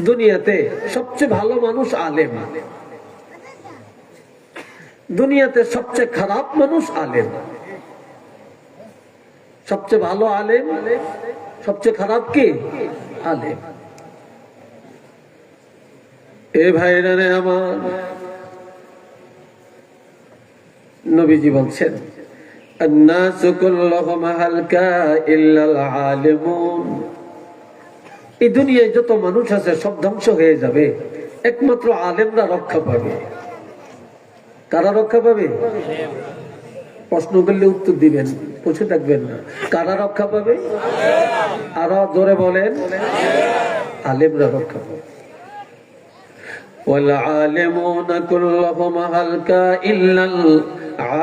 দুনিয়াতে সবচেয়ে ভালো মানুষ আলেম, দুনিয়াতে সবচেয়ে খারাপ মানুষ আলেম। সবচেয়ে ভালো আলেম, সবচেয়ে খারাপ কি আলেম। এ ভাইরা রে আমার, নবীজি বলছেন আন-নাসু কুল্লুহুম হালকা ইল্লাল আলিমুন। এই দুনিয়ায় যত মানুষ আছে সব ধ্বংস হয়ে যাবে, একমাত্র আলেমরা রক্ষা পাবে। কারা রক্ষা পাবে? প্রশ্ন করলে উত্তর দিবেন, বসে থাকবেন না। কারা রক্ষা পাবে? আরো জোরে বলেন। আলেমরা রক্ষা পাবে। ওয়াল আলিমুনা কুল্লুহুম হালকা ইল্লাল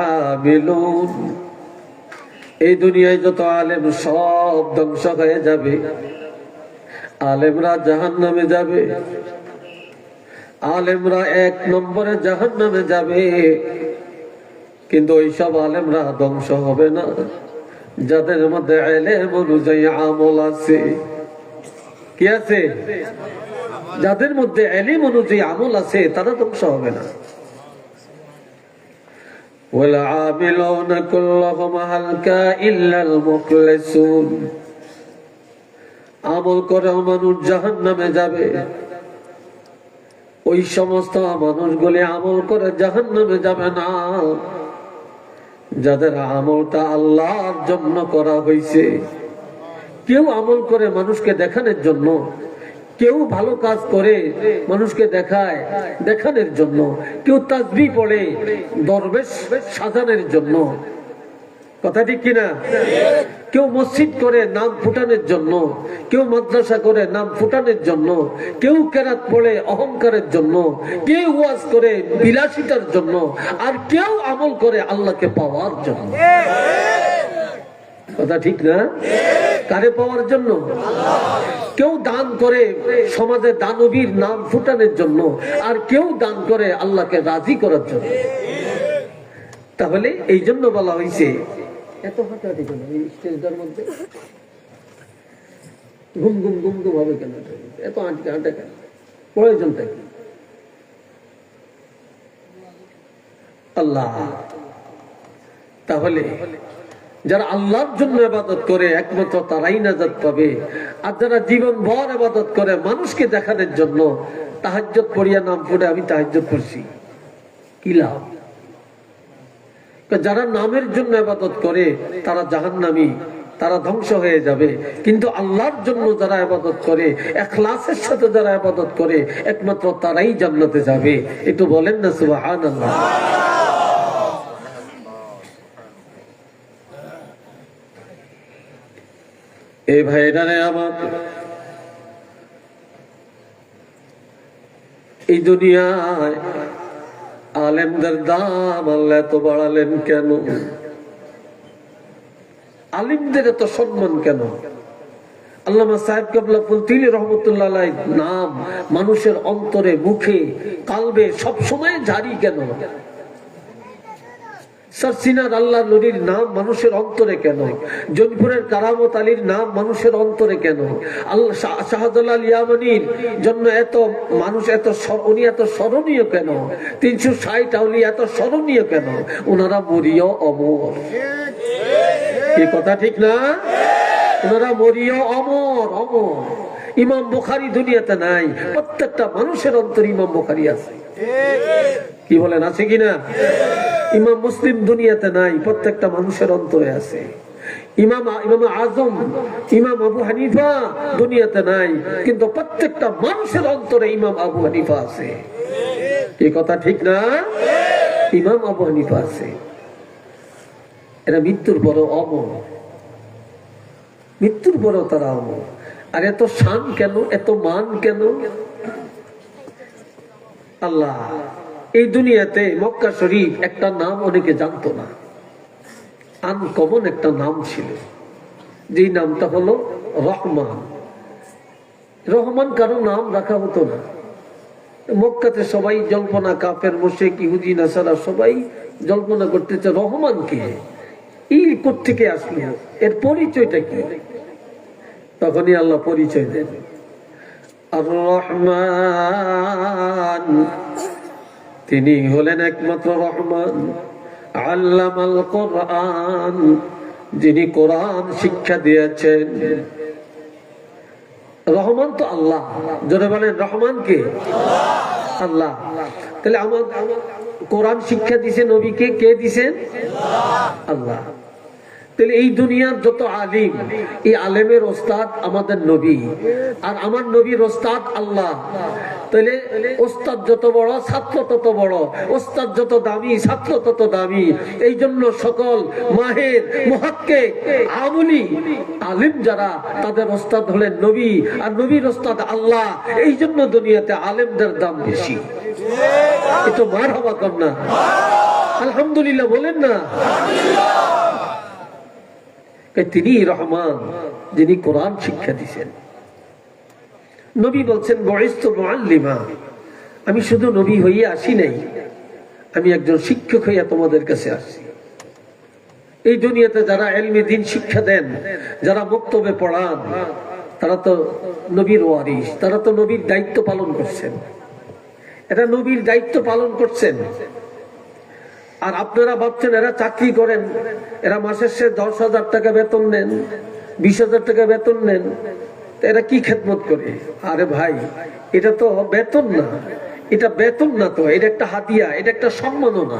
আমিলুন। এই দুনিয়ায় যত আলেম সব ধ্বংস হয়ে যাবে, আলেমরা জাহান্নামে যাবে। আলেমরা 1 নম্বরে জাহান্নামে যাবে। কিন্তু ওইসব আলেমরা ধ্বংস হবে না যাদের মধ্যে ইলম অনুযায়ী আমল আছে। কি আছে? যাদের মধ্যে ইলম অনুযায়ী আমল আছে তারা ধ্বংস হবে না। ওয়াল আমিলুনা কুল্লুহুম হালকা ইল্লাল মুখলিসুন। আমল করে মানুষ জাহান্নামে যাবে। ওই সমস্ত মানুষগুলি আমল করে জাহান্নামে যাবে না যাদের আমলটা আল্লাহর জন্য করা হয়েছে। কেউ আমল করে মানুষকে দেখানোর জন্য, কেউ ভালো কাজ করে মানুষকে দেখায় দেখানোর জন্য, কেউ তাসবিহ পড়ে দরবেশ সাজানোর জন্য। কথা ঠিক কিনা? কেউ মসজিদ করে নাম ফুটানোর জন্য, কেউ মাদ্রাসা করে নাম ফুটানোর জন্য, কেউ কেরাত পড়ে অহংকারের জন্য, কেউ ওয়াজ করে বিলাসিতার জন্য, আর কেউ আমল করে আল্লাহকে পাওয়ার জন্য। কথা ঠিক না? কারে পাওয়ার জন্য? কেউ দান করে সমাজে দানবীর নাম ফুটানোর জন্য, আর কেউ দান করে আল্লাহকে রাজি করার জন্য। তাহলে এই জন্য বলা হয়েছে এত হাঁটাহাঁটি কেন এই স্টেজটার মধ্যে? ঘুম ঘুম ঘুম ঘুম হবে কেন? এত হাঁটা কেন? প্রয়োজনটা কি? আল্লাহ। তাহলে যারা আল্লাহর জন্য ইবাদত করে একমাত্র তারাই নাজাত পাবে। আর যারা জীবন ভর ইবাদত করে মানুষকে দেখানোর জন্য, তাহাজ্জুদ পড়িয়া নাম পড়ে আমি তাহাজ্জুদ পড়ছি, কি লাভ? যারা নামের জন্য ইবাদত করে তারা জাহান্নামী, তারা ধ্বংস হয়ে যাবে। কিন্তু আল্লাহর জন্য যারা ইবাদত করে, ইখলাসের সাথে যারা ইবাদত করে, একমাত্র তারাই জান্নাতে যাবে। একটু বলেন না সুবহানাল্লাহ। এই ভাইরা রে আমার, এই দুনিয়ায় আলেমদের দাম আল্লাহ এত বাড়ালেন কেন? আলিমদের এত সম্মান কেন? আল্লামা সাহেব কেবলা ফুলতুলি রহমতুল্লাহ আলাইহির নাম মানুষের অন্তরে, মুখে, কালবে সব সময় জারি কেন? সরসিনার আল্লাহ নবীর নাম মানুষের অন্তরে কেন? জৌনপুরের কারামত আলীর নাম মানুষের অন্তরে কেন? আল্লাহ শাহজালাল ইয়ামানির জন্য এত মানুষ, উনি এত স্মরণীয় কেন? 360 আউলিয়া এত স্মরণীয় কেন? ওনারা মরিয় অমর। এই কথা ঠিক না? ওনারা মরিয় অমর, অমর। ইমাম বুখারী দুনিয়াতে নাই, প্রত্যেকটা মানুষের অন্তরে ইমাম বুখারী আছে। কি বলেন, আছে কিনা? ইমাম মুসলিম দুনিয়াতে নাই, প্রত্যেকটা মানুষের অন্তরে আছে। ইমাম আজম, ইমাম আবু হানিফা দুনিয়াতে নাই, কিন্তু প্রত্যেকটা মানুষের অন্তরে ইমাম আবু হানিফা আছে। এই কথা ঠিক না? ইমাম আবু হানিফা আছে। এরা মৃত্যুর বড় অমর, মৃত্যুর বড় তারা অমর। আর এত শান কেন, এত মান কেন? আল্লাহ এই দুনিয়াতে মক্কা শরীফ একটা নাম অনেকে জানতো না, আনকমন একটা নাম ছিল, যে নামটা হলো রহমান। রহমান কারো নাম রাখা হতো না। মক্কাতে সবাই জল্পনা, কাফের, মুশরিক, ইহুদি, নাসারা সবাই জল্পনা করতেছে রহমান কে, এই কোত্থেকে আসলো, এর পরিচয়টা কি? তখনই আল্লাহ পরিচয় দেন। আর রহমান, তিনি হলেন একমাত্র রহমান। আল্লামাল কোরআন, যিনি কোরআন শিক্ষা দিয়েছেন। রহমান তো আল্লাহ, জোরে বলেন রহমান কে? আল্লাহ। তাহলে আমার কোরআন শিক্ষা দিছে নবীকে কে দিছেন? আল্লাহ। তাহলে এই দুনিয়ার যত আলিম, এই আলেমের ওস্তাদ আমাদের নবী, আর আমার নবীর ওস্তাদ আল্লাহ। তাহলে ওস্তাদ যত বড় ছাত্র তত বড়, ওস্তাদ যত দামি ছাত্র তত দামি। এই জন্য সকল মাহের মুহাক্কিক আমলি আলিম যারা, তাদের ওস্তাদ হলেন নবী, আর নবীর ওস্তাদ আল্লাহ। এই জন্য দুনিয়াতে আলেমদের দাম বেশি। এটা মারহাবা কর না, আলহামদুলিল্লাহ বলেন না। তিনি রহমান, যিনি কোরআন শিক্ষা দিয়েছেন। নবী বলছেন বুইসতু মুআল্লিমা, আমি শুধু নবী হইয়া আসি নাই, আমি একজন শিক্ষক হইয়া তোমাদের কাছে আসছি। এই দুনিয়াতে যারা ইলমে দ্বীন শিক্ষা দেন, যারা মক্তবে পড়ান, তারা তো নবীর ওয়ারিস, তারা তো নবীর দায়িত্ব পালন করছেন। এটা নবীর দায়িত্ব পালন করছেন। আর আপনারা ভাবছেন এরা চাকরি করেন, এরা মাসের শেষে 10,000 টাকা বেতন নেন, 20,000 টাকা বেতন নেন, এরা কি খেদমত করে? আরে ভাই, এটা তো বেতন না, এটা বেতন না তো, এটা একটা হাদিয়া, এটা একটা সম্মাননা।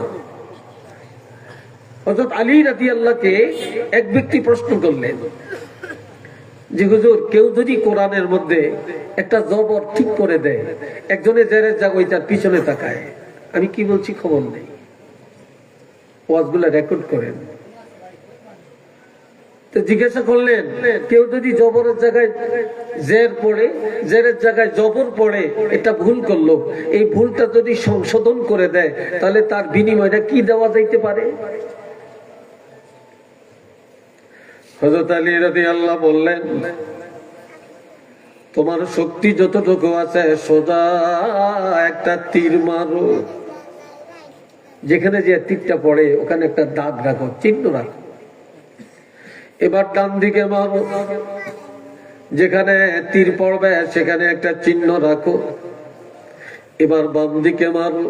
হযরত আলী রাদিয়াল্লাহকে এক ব্যক্তি প্রশ্ন করলেন যে হুজুর, কেউ যদি কোরআনের মধ্যে একটা জবর ঠিক করে দেয়, একজনের জেরের জায়গা ওইটার পিছনে তাকায়, আমি কি বলছি খবর নেই, ওয়াজগুলা রেকর্ড করেন। তো জিজ্ঞাসা করলেন, কেউ যদি জবরের জায়গায় জের পড়ে, জেরের জায়গায় জবর পড়ে, এটা ভুল করলো, এই ভুলটা যদি সংশোধন করে দেয়, তাহলে তার বিনিময়টা কি দেওয়া যাইতে পারে? হযরত আলী রাদিয়াল্লাহু বললেন, তোমার শক্তি যতটুকু আছে সোজা একটা তীর মারো, যেখানে যে তীরটা পড়ে ওখানে একটা দাগ রাখো, চিহ্ন রাখো। এবার ডান দিকে মারো, যেখানে তীর পড়বে সেখানে একটা চিহ্ন রাখো। এবার বাম দিকে মারো,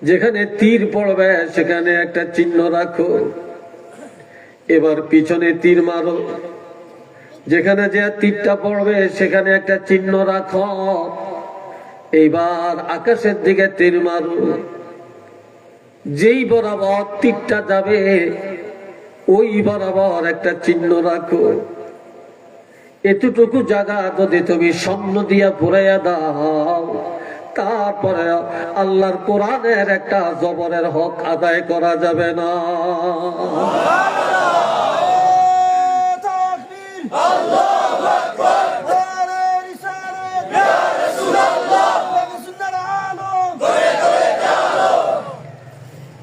যেখানে তীর পড়বে সেখানে একটা চিহ্ন রাখো। এবার পিছনে তীর মারো, যেখানে যে তীরটা পড়বে সেখানে একটা চিহ্ন রাখো। এইবার আকাশের দিকে তীর মারো, যেই বরাবর তীরটা যাবে ওই বরাবর একটা চিহ্ন রাখো। এতটুকু জায়গা যদি তুমি স্বর্ণ দিয়া পুরাইয়া দাও, তারপরে আল্লাহর কোরআনের একটা জবরের হক আদায় করা যাবে না।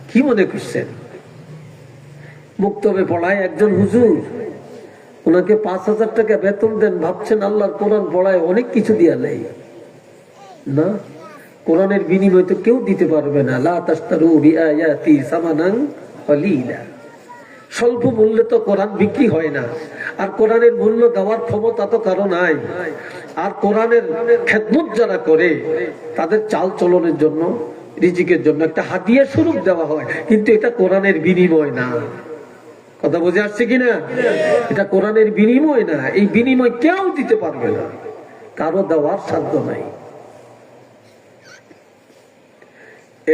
কি মনে করছেন? মুক্তবে পড়ায় একজন হুজুর, ওনাকে 5,000 টাকা বেতন দেন, ভাবছেন আল্লাহর কোরআন পড়ায় অনেক কিছু দিয়া নেই না। কোরআনের বিনিময় তো কেউ দিতে পারবে না। লা তাশতারু বিআয়াতি সামানান কলিলা, স্বল্প মূল্যে তো কোরআন বিক্রি হয় না। আর কোরআনের মূল্য দেওয়ার ক্ষমতা তো কারো নাই। আর কোরআনের খেদমত যারা করে, তাদের চাল চলনের জন্য, রিজিকের জন্য একটা হাদিয়া স্বরূপ দেওয়া হয়, কিন্তু এটা কোরআনের বিনিময় না। কথা বুঝে আসছে কিনা? এটা কোরআনের বিনিময় না। এই বিনিময় কেউ দিতে পারবে না, কারো দেওয়ার সাধ্য নাই।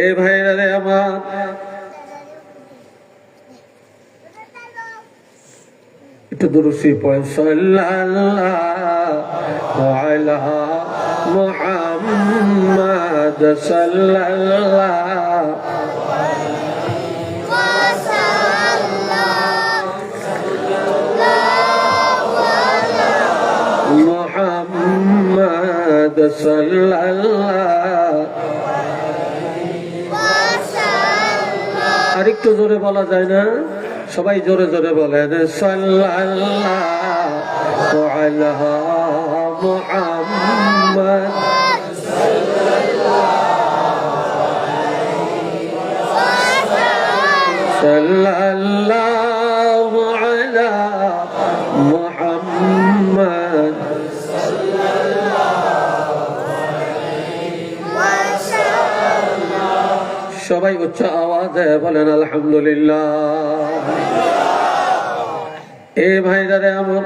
এ ভাইরা রে আমার, একটু দুরূদ পড়েন, সাল্লাল্লাহু আলা মুহাম্মাদ সাল্লাল্লাহু মুহাম্মাদ সাল্লাল্লাহু। আরেকটু জোরে বলা যায় না? সবাই জোরে জোরে বলেন, সাল্লাল্লাহু আলা মুহাম্মাদ সাল্লাল্লাহু আলা মুহাম্মাদ। সবাই উচ্চ আওয়াজে বলেন আলহামদুলিল্লাহ। এ ভাইরারে আমার,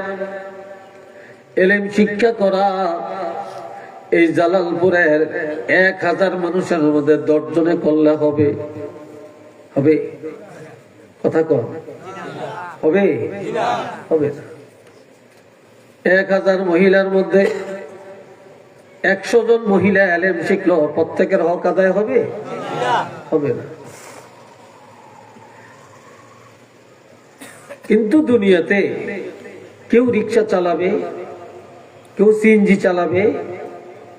এলেম শিক্ষা করা এই জালালপুরের 1000 মানুষের মধ্যে 10 জনে করলে হবে? হবে? কথা কম হবে? হবে না। 1000 মহিলার মধ্যে 100 জন মহিলা এলেম শিখলো, প্রত্যেকের হক আদায় হবে? হবে না। কিন্তু দুনিয়াতে কেউ রিক্সা চালাবে, কেউ সিএনজি চালাবে,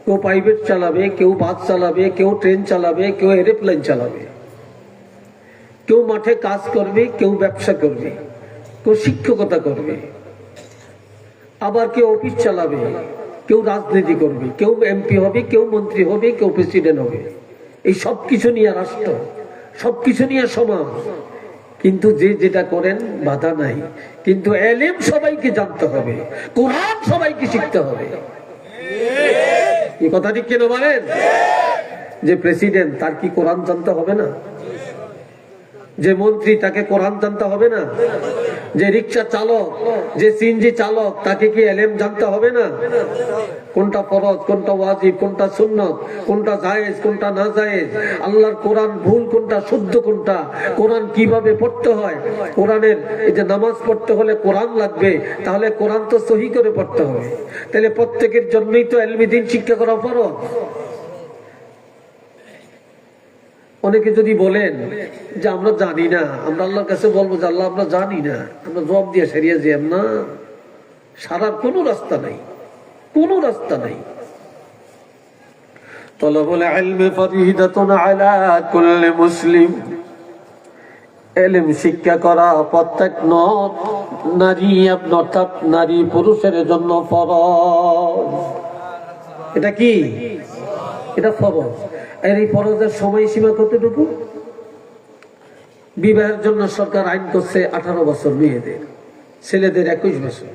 কেউ প্রাইভেট চালাবে, কেউ বাস চালাবে, কেউ ট্রেন চালাবে, কেউ এরোপ্লেন চালাবে, কেউ মাঠে কাজ করবে, কেউ ব্যবসা করবে, কেউ শিক্ষকতা করবে, আবার কেউ অফিস চালাবে, কেউ রাজনীতি করবে, কেউ এমপি হবে, কেউ মন্ত্রী হবে, কেউ প্রেসিডেন্ট হবে। এই সবকিছু নিয়ে রাষ্ট্র, সবকিছু নিয়ে সমাজ। কিন্তু যে যেটা করেন বাধা নাই, কিন্তু এলেম সবাইকে জানতে হবে, কোরআন সবাইকে শিখতে হবে। এই কথা ঠিক কেন বলেন? যে প্রেসিডেন্ট তার কি কোরআন জানতে হবে না? যে মন্ত্রী তাকে কোরআন জানতে হবে না? যে রিক্সা চালক, যে সিএনজি চালক, তাকে কি এলেম জানতে হবে না? কোনটা ফরজ, কোনটা ওয়াজিব, কোনটা সুন্নত, কোনটা জায়েজ, কোনটা না জায়েজ, আল্লাহর কোরআন ভুল কোনটা, শুদ্ধ কোনটা, কোরআন কিভাবে পড়তে হয়। কোরআনের এই যে নামাজ পড়তে হলে কোরআন লাগবে, তাহলে কোরআন তো সহি করে পড়তে হবে। তাহলে প্রত্যেকের জন্যই তো ইলমি দ্বীন শিক্ষা করা ফরজ। অনেকে যদি বলেন যে আমরা জানি না, আমরা আল্লাহর কাছে বলবো যে আল্লাহ আমরা জানি না, আমরা জবাব দিয়ে সেরিয়ে যাই না। সারার কোনো রাস্তা নাই, কোনো রাস্তা নাই। তলবুল ইলমি ফরিদাতুন আলা কুল্লি মুসলিম, ইলম শিক্ষা করা প্রত্যেক নারী, অর্থাৎ নারী পুরুষের জন্য ফরজ। এটা কি? এটা ফরজ। আর এই ফরজের সময়সীমা কতটুকু? বিবাহের জন্য সরকার আইন করছে 18 বছর মেয়েদের, ছেলেদের 21 বছর।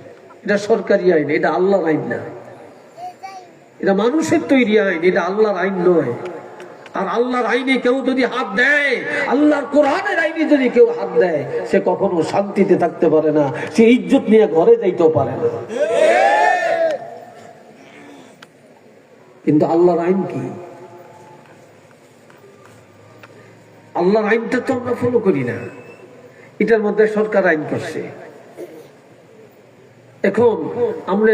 এটা সরকারি আইন, এটা আল্লাহর আইন না। এটা মানুষের তৈরি আইন, এটা আল্লাহর আইন নয়। আর আল্লাহর আইনে কেউ যদি হাত দেয়, আল্লাহর কোরআনের আইনে যদি কেউ হাত দেয়, সে কখনো শান্তিতে থাকতে পারে না, সে ইজ্জত নিয়ে ঘরে যাইতেও পারে না। কিন্তু আল্লাহর আইন কি? আল্লাহর আইনটা তো আমরা ফলো করি না। এটার মধ্যে সরকার আইন করছে। এখন আমরা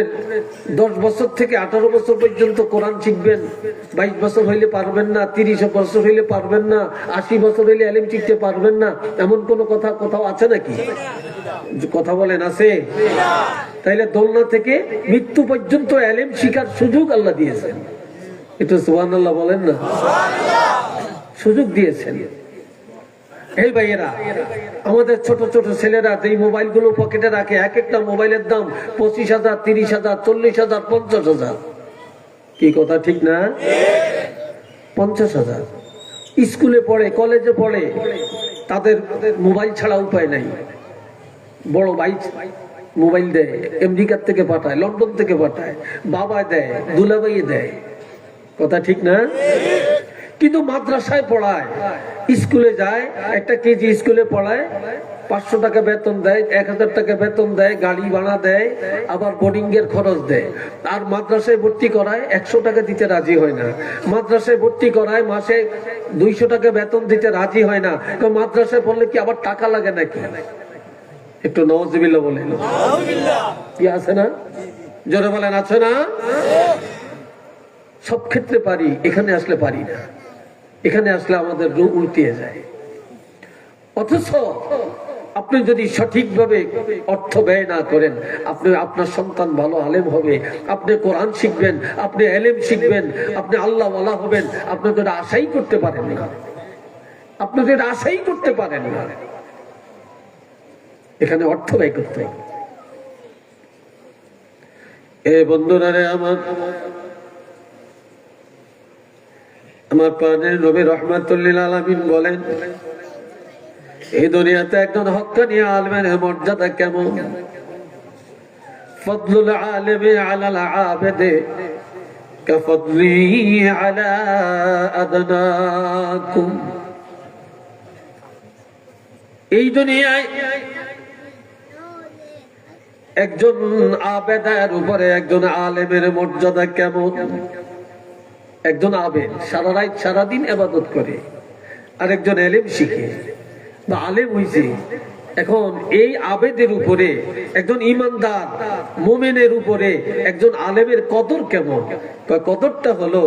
10 বছর থেকে 18 বছর পর্যন্ত কোরআন শিখবেন, 22 বছর হইলে পারবেন না, 30 বছর হইলে পারবেন না, 80 বছর হইলে ইলম শিখতে পারবেন না, এমন কোন কথা কোথাও আছে নাকি? কথা বলেন, আছে? তাইলে দোলনা থেকে মৃত্যু পর্যন্ত ইলম শিখার সুযোগ আল্লাহ দিয়েছেন। এটা সুবহানাল্লাহ বলেন না? সুযোগ দিয়েছেন। এই ভাইয়েরা, আমাদের ছোট ছোট ছেলেরা যে মোবাইল গুলো পকেটে রাখে, এক একটা মোবাইলের দাম 25,000, 30,000, 40,000, 50,000। কি কথা ঠিক না? 50,000। স্কুলে পড়ে, কলেজে পড়ে, তাদের মোবাইল ছাড়া উপায় নাই। বড় ভাই মোবাইল দেয়, আমেরিকার থেকে পাঠায়, লন্ডন থেকে পাঠায়, বাবা দেয়, দুলাভাই দেয়। কথা ঠিক না? কিন্তু মাদ্রাসায় পড়ায়, স্কুলে যায়, একটা কেজি স্কুলে পড়ায়, 500 টাকা বেতন দেয়, 1000 টাকা বেতন দেয়, গাড়ি ভাড়া দেয়, আবার বোর্ডিং এর খরচ দেয়। আর মাদ্রাসায় ভর্তি করায় 100 টাকা দিতে রাজি হয় না। মাদ্রাসায় ভর্তি করায় মাসে 200 টাকা বেতন দিতে রাজি হয় না। মাদ্রাসায় পড়লে কি আবার টাকা লাগে নাকি? একটু নাউজুবিল্লাহ বলেন। কি আছে না? জোরে বলেন, আছে না? সব ক্ষেত্রে পারি, এখানে আসলে পারি না। এখানে আসলে আমাদের রূপ উল্টিয়ে যায়। অথচ আপনি যদি সঠিকভাবে অর্থ ব্যয় না করেন, আপনি আপনার সন্তান ভালো আলেম হবে, আপনি কোরআন শিখবেন, আপনি ইলম শিখবেন, আপনি আল্লাহ ওয়ালা হবেন, আপনি তো আশাই করতে পারেন না। আপনি তো আশাই করতে পারেন না। এখানে অর্থ ব্যয় করতে হবে। এ বন্ধুরা রে আমার প্রাণের নবী রাহমাতুল লিল আলামিন বলেন, এই দুনিয়াতে একজন হক্কানি আলেমের মর্যাদা কেমন? ফাদলুল আলিমি আলাল আবিদি কাফদলি আলা আদনাকুম। এই দুনিয়ায় একজন আবেদের উপরে একজন আলেমের মর্যাদা কেমন? একজন আবেদ সারা রাত সারাদিন ইবাদত করে, আর একজন এলেম শিখে বা আলেম হইছে। এখন এই আবেদের উপরে একজন ইমানদার মুমিনের উপরে একজন আলেমের কদর কেমন? কদরটা হলো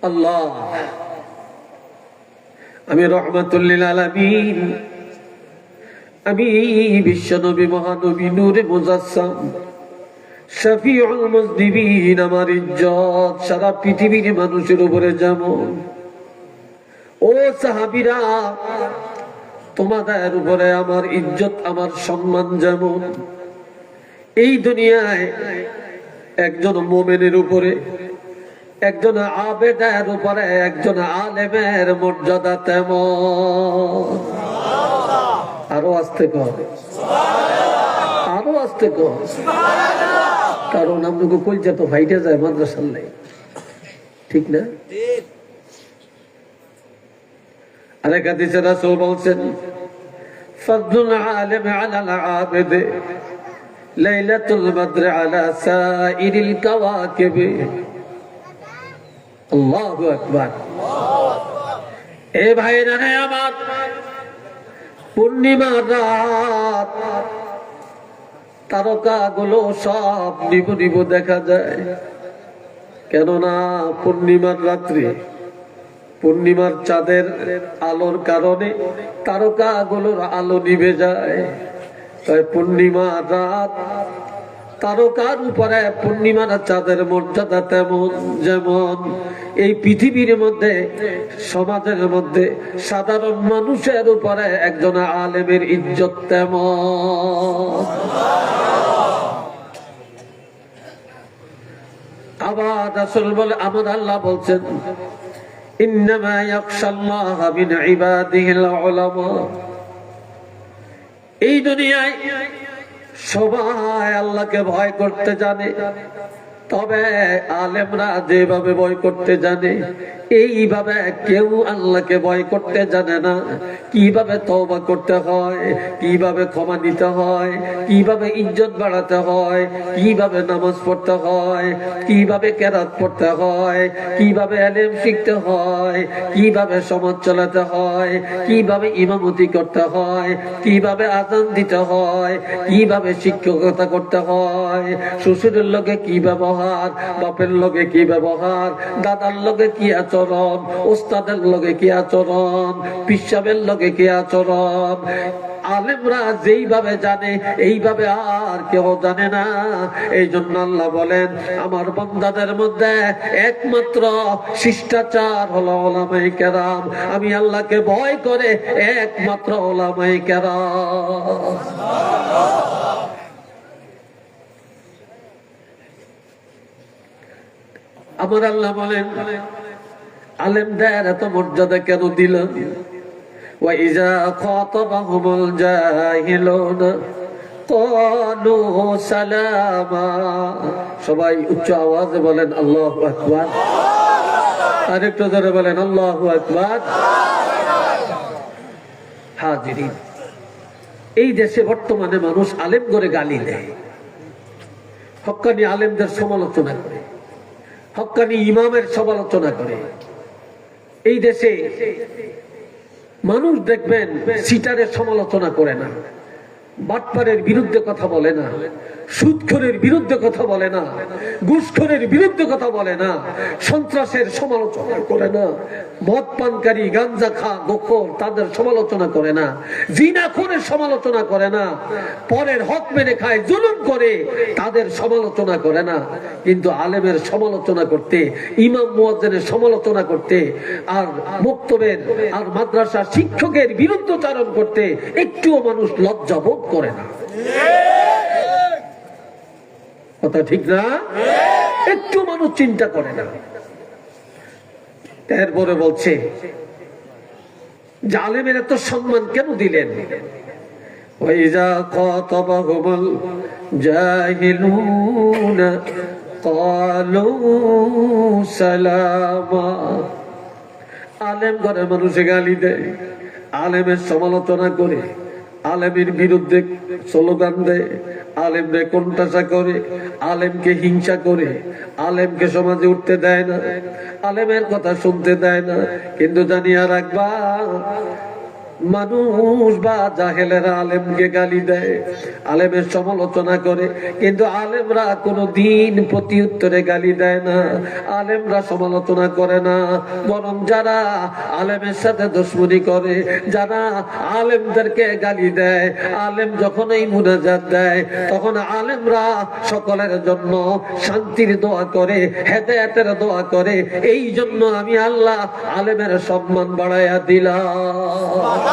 আল্লাহ, আমি রহমাতুল লিল আলামিন, আমি বিশ্বনবী মহানবী নূরে মুজাসসাম শফিউল মুজনিবিন, আমার ইজ্জত সারা পৃথিবীর মানুষের উপরে যেমন, ও সাহাবীরা তোমাদের উপরে আমার ইজ্জত আমার সম্মান যেমন, এই দুনিয়ায় একজন মুমিনের উপরে একজন আবেদের উপরে একজন আলেমের মর্যাদা তেমন। আরো আস্তে কর, আরো আস্তে কর, কারণ আপনাকে কলজা তো ফাইটে যায় মাদ্রাসার লাই, ঠিক না? আরেক হাদিসে রাসূল বলছেন, ফাদলুল আলিম আলাল আবিদ লাইলাতুল বদর আলা সাইরিল কাওয়াকিব। আল্লাহু আকবার। এ ভাইরা রে আমার, পূর্ণিমার রাত তারকাগুলো সব নিবু নিবু দেখা যায়, কেননা পূর্ণিমার রাত্রি পূর্ণিমার চাঁদের আলোর কারণে তারকাগুলোর আলো নিভে যায়। তাই পূর্ণিমার রাত তারকার উপরে পূর্ণিমার চাঁদের মর্যাদা তেমন, যেমন এই পৃথিবীর মধ্যে সমাজের মধ্যে সাধারণ মানুষের উপরে একজন আলেমের ইজ্জত তেমন। আবার রাসূল বলে, আমার আল্লাহ বলছেন, ইন্নামা ইয়াখশাল্লাহা মিন ইবাদিহিল উলামা। এই দুনিয়ায় সবাই আল্লাহকে ভয় করতে জানে, তবে আলেমরা যেভাবে ভয় করতে জানে এইভাবে কেউ আল্লাহকে ভয় করতে জানে না। কিভাবে তওবা করতে হয়, কিভাবে ক্ষমা নিতে হয়, কিভাবে ইজ্জত বাড়াতে হয়, কিভাবে নামাজ পড়তে হয়, কিভাবে কেরাত পড়তে হয়, কিভাবে ইলম শিখতে হয়, কিভাবে সমাজ চালাতে হয়, কিভাবে ইমামতি করতে হয়, কিভাবে আযান দিতে হয়, কিভাবে শিক্ষকতা করতে হয়, শ্বশুরের লগে কি ব্যবহার, বাপের লগে কি ব্যবহার, দাদার লগে কি আচরণ, ওস্তাদের লগে কি আচরণ, পিসাবের লগে কি আচরণ, আলেমরা যেইভাবে জানে এইভাবে আর কেউ জানে না। এই জন্য আল্লাহ বলেন, আমার বান্দাদের মধ্যে একমাত্র শিষ্টাচার হলো উলামায়ে কেরাম। আমি আল্লাহকে ভয় করে একমাত্র উলামায়ে কেরাম। আমার আল্লাহ বলেন, আলেমদের এত মর্যাদা কেন দিলেন? وَإِذَا خَاطَبَهُمُ الْجَاهِلُونَ قَالُوا سَلَامًا। সবাই উচ্চ আওয়াজে বলেন আল্লাহু আকবার। আরেকটু জোরে বলেন আল্লাহু আকবার। হাজিরিন, এই দেশে বর্তমানে মানুষ আলেম করে গালি দেয়, হক্কানি আলেমদের সমালোচনা করে, হক্কানি ইমামের সমালোচনা করে। এই দেশে মানুষ দেখবেন সিটারের সমালোচনা করে না, বাটপারের বিরুদ্ধে কথা বলে না, সুদখোরের বিরুদ্ধে কথা বলে না, ঘুষখোরের বিরুদ্ধে কথা বলে না, সন্ত্রাসের সমালোচনা করে না, মদ পানকারী, গাঞ্জা খা, গোখোর তাদের সমালোচনা করে না, জিনাখোরের সমালোচনা করে না, পরের হক মেনে খায়, জুলুম করে তাদের সমালোচনা করে না। কিন্তু আলেমের সমালোচনা করতে, ইমাম মুয়াজ্জিনের সমালোচনা করতে, আর মুক্তবের আর মাদ্রাসা শিক্ষকের বিরুদ্ধচারণ করতে একটুও মানুষ লজ্জাবোধ করে না। কথা ঠিক না? একটু মানুষ চিন্তা করে না। এরপরে বলছে, জালেমের এত সম্মান কেন দিলেন? ওয়াইজা খাতাবাহুমুল জাহিলুনা ক্বালু সালামা। আলেম ঘরে মানুষে গালি দেয়, আলেমের সমালোচনা করে, আলেমের বিরুদ্ধে স্লোগান দেয়, আলেমরে কোণঠাসা করে, আলেমকে হিংসা করে, আলেমকে সমাজে উঠতে দেয় না, আলেমের কথা শুনতে দেয় না। কিন্তু জানিয়া রাখবা, মানুষ বা জাহেলেরা আলেমকে গালি দেয়, আলেমের সমালোচনা করে, কিন্তু আলেমরা কোনো দিন প্রতি উত্তরে গালি দেয় না, আলেমরা সমালোচনা করে না। বরং যারা আলেমের সাথে দুশমনি করে, যারা আলেমদেরকে গালি দেয়, আলেম যখন এই মুনাজাত দেয়, তখন আলেমরা সকলের জন্য শান্তির দোয়া করে, হেদায়েতের দোয়া করে। এই জন্য আমি আল্লাহ আলেমের সম্মান বাড়াইয়া দিলাম।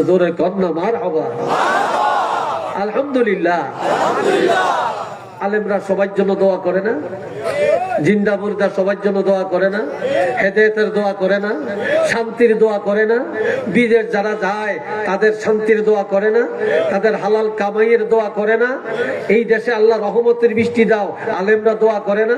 জোরে কন্যা মারহাবা। আলহামদুলিল্লাহ। আলেমরা সবার জন্য দোয়া করে না? জিন্দা মুর্দা সবার জন্য দোয়া করে না? হেদায়েতের দোয়া করে না? শান্তির দোয়া করে না? বিদেশ যারা যায় তাদের শান্তির দোয়া করে না? তাদের হালাল কামাইয়ের দোয়া করে না? এই দেশে আল্লাহ রহমতের বৃষ্টি দাও, আলেমরা দোয়া করে না?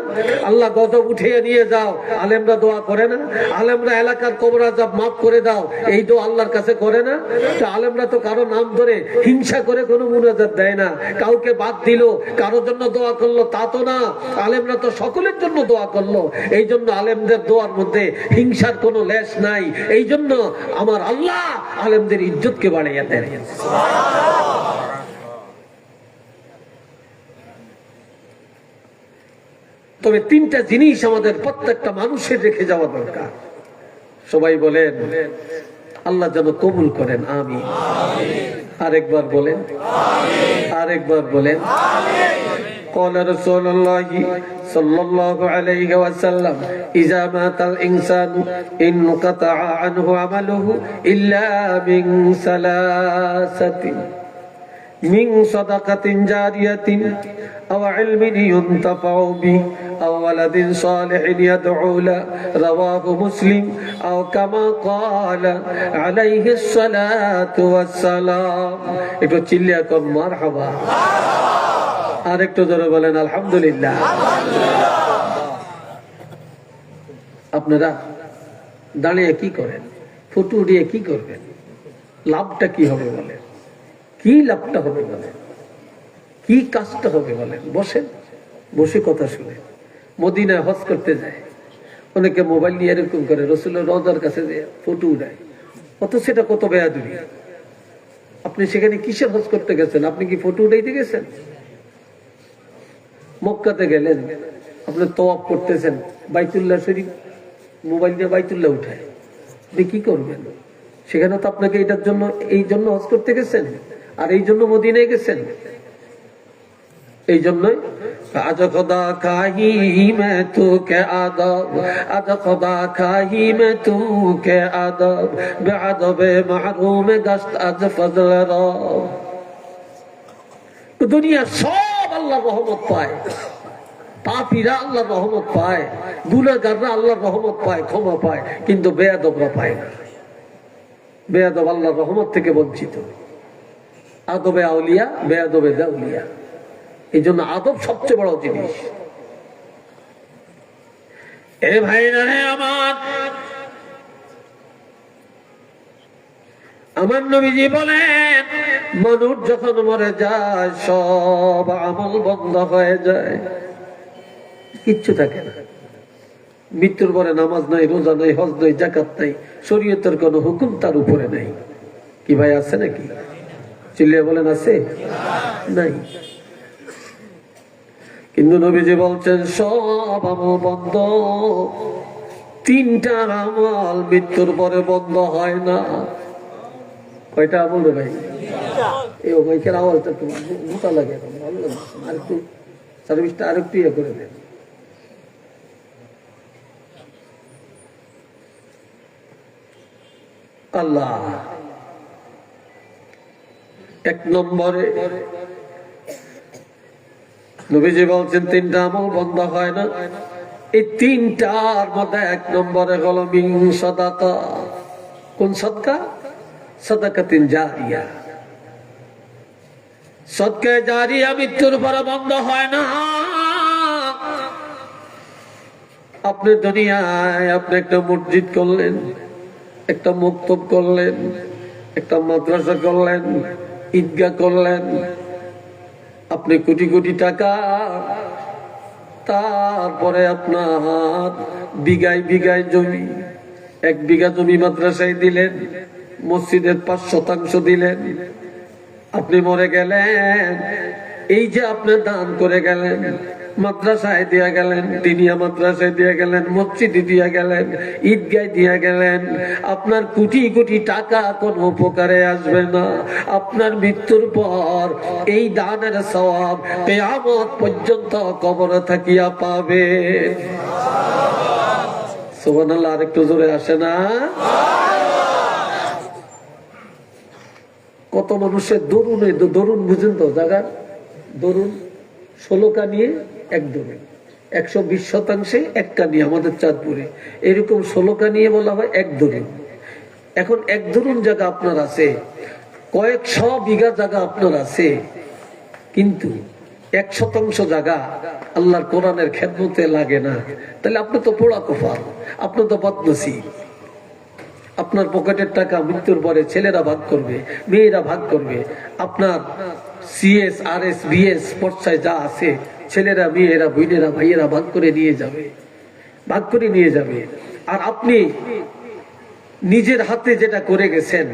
আল্লাহ গজব উঠিয়ে নিয়ে যাও, আলেমরা দোয়া করে না? আলেমরা এলাকার কবর আযাব মাফ করে দাও, এই দোয়া আল্লাহর কাছে করে না? তো আলেমরা তো কারো নাম ধরে হিংসা করে কোনো মুনাজাত দেয় না, কাউকে বাদ দিল, কারোর জন্য দোয়া করলো তা তো না। আলেমরা তো সকলের জন্য দোয়া করলো। এই জন্য আলেমদের দোয়ার মধ্যে হিংসার কোনো লেশ নাই। এই জন্য আমার আল্লাহ আলেমদের ইজ্জতকে বাড়াইয়া দেন। তবে তিনটা জিনিস আমাদের প্রত্যেকটা মানুষের রেখে যাওয়া দরকার। সবাই বলেন আল্লাহ যেন কবুল করেন, আমিন। আরেকবার বলেন, আরেকবার বলেন। قال رسول الله صلى الله عليه وسلم إذا مات الإنسان انقطع عنه عمله إلا من ثلاثة من صدقة جارية أو علم ينتفع به أو ولد صالح يدعو له رواه مسلم أو كما قال عليه الصلاة والسلام. একটু চিল্লিয়া কর মারহাবা। আর একটু জোরে বলেন আলহামদুলিল্লাহ। আপনারা দাঁড়িয়ে কি করেন? ফটো উঠিয়ে কি করবেন? লাভটা কি হবে বলেন? কি লাভটা হবে বলেন? কি কাজটা হবে বলেন? বসেন, বসে কথা শুনে। মদিনায় হজ করতে যায়, অনেকে মোবাইল নিয়ে এরকম করে রাসূলের রওজার কাছে যে ফটো উঠায়, কত সেটা কত বেয়াদবি। আপনি সেখানে কিসের হজ করতে গেছেন? আপনি কি ফটো উঠাইতে গেছেন? মক্কাতে গেলেন, আপনি তওয়াফ করতেছেন, বাইতুল্লাহ শরীফ মোবাইল দিয়ে বাইতুল্লাহ উঠায়, আপনি কি করবেন? সেখানে তো আপনাকে এটার জন্য, এই জন্য হজ করতে গেছেন, আর এই জন্য মদিনায় গেছেন। এই জন্যই আজ খোদা খাহি মে তু কে আদব, আজ খোদা খাহি মে তু কে আদব, বেআদবে মাহরুম গশত আজ ফজল রব। দুনিয়া সব আল্লাহর রহমত পায়, পাপীরা আল্লাহর রহমত পায়, গুনাহগাররা আল্লাহর রহমত পায়, ক্ষমা পায়, কিন্তু বেয়াদবরা পায় না। বেয়াদব আল্লাহর রহমত থেকে বঞ্চিত। আদবে আউলিয়া, বেয়াদবে দাউলিয়া। এই জন্য আদব সবচেয়ে বড় জিনিস। এ ভাইরা রে আমার নবীজি বলেন, মানুষ যখন মরে যায় সব আমল বন্ধ হয়ে যায়, কিচ্ছু থাকে না। মৃত্যুর পরে নামাজ নাই, রোজা নাই, হজ নাই, যাকাত নাই, শরীয়তের কোন হুকুম তার উপরে নাই। কি ভাই আছে নাকি? চিল্লিয়ে বলেন আছে? নাই। কিন্তু নবীজি বলছেন সব আমল বন্ধ। তিনটা আমল মৃত্যুর পরে বন্ধ হয় না। কয়টা আমল রে ভাই? এই মাইকের আওয়াজটা একটু মোটা লাগে, ভালো লাগে, আর একটু সার্ভিসটা আর একটু ইয়ে করে দেন। আল্লাহ এক নম্বরে নবীজি বলছেন তিনটা আমল বন্ধ হয় না। এই তিনটার মধ্যে এক নম্বরে হলো মিন সাদাকা। কোন সাদকা? সাদাকাতিন জারিয়া। সদকা জারিয়া মৃত্যুর পরে বন্ধ হয় না। আপনি দুনিয়ায় আপনি একটা মসজিদ করলেন, একটা মক্তব করলেন, একটা মাদ্রাসা করলেন, ঈদগাহ করলেন, আপনি কোটি কোটি টাকা, তারপরে আপনার বিঘায় বিঘায় জমি, 1 বিঘা জমি মাদ্রাসায় দিলেন, মসজিদের 5% দিলেন, আপনি মরে গেলেন। এই যে আপনি দান করে গেলেন, মাদ্রাসায় দিয়া গেলেন, দিনিয়া মাদ্রাসায় দিয়া গেলেন, মসজিদে দিয়া গেলেন, ঈদগায় দিয়া গেলেন, আপনার কোটি কোটি টাকা কোনো উপকারে আসবে না। আপনার মৃত্যুর পর এই দানের সওয়াব কিয়ামত পর্যন্ত কবরে থাকিয়া পাবে। সুবহানাল্লাহ, আরেকটু জোরে আসে না? কত মানুষের দরুনে, দরুন বুঝেন তো জায়গার দরুন, 16 কানিয়ে 1 দরুন, 120% 1 কানিয়ে আমাদের চাঁদপুরে এরকম 16 কানিয়ে বলা হয় 1 দরুন। এখন 1 দরুন জায়গা আপনার আছে, কয়েকশো বিঘা জায়গা আপনার আছে, কিন্তু 1% জায়গা আল্লাহর কোরআনের খেদমতে লাগে না, তাহলে আপনি তো পোড়া কপাল, আপনি তো বদনসিব। আপনার পকেটের টাকা মৃত্যুর পরে ছেলেরা ভাগ করবে, মেয়েরা ভাগ করবে, আপনার CS, RS, BS পর্যায়ে যা আছে ছেলেরা, মেয়েরা, বোনেরা, ভাইয়েরা ভাগ করে নিয়ে যাবে, ভাগ করে নিয়ে যাবে। আর আপনি নিজের হাতে যেটা করে গেছেন,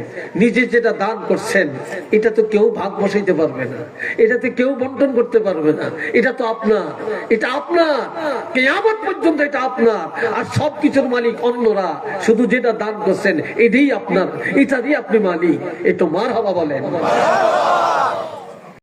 নিজে যেটা দান করছেন, এটা তো কেউ ভাগ বসাইতে পারবে না, এটাতে কেউ বন্টন করতে পারবে না। এটা তো আপনার, এটা আপনার, কিয়ামত পর্যন্ত এটা আপনার। আর সবকিছুর মালিক অন্যরা, শুধু যেটা দান করছেন এটাই আপনার, এটারই আপনি মালিক। একটু মারহাবা বলেন।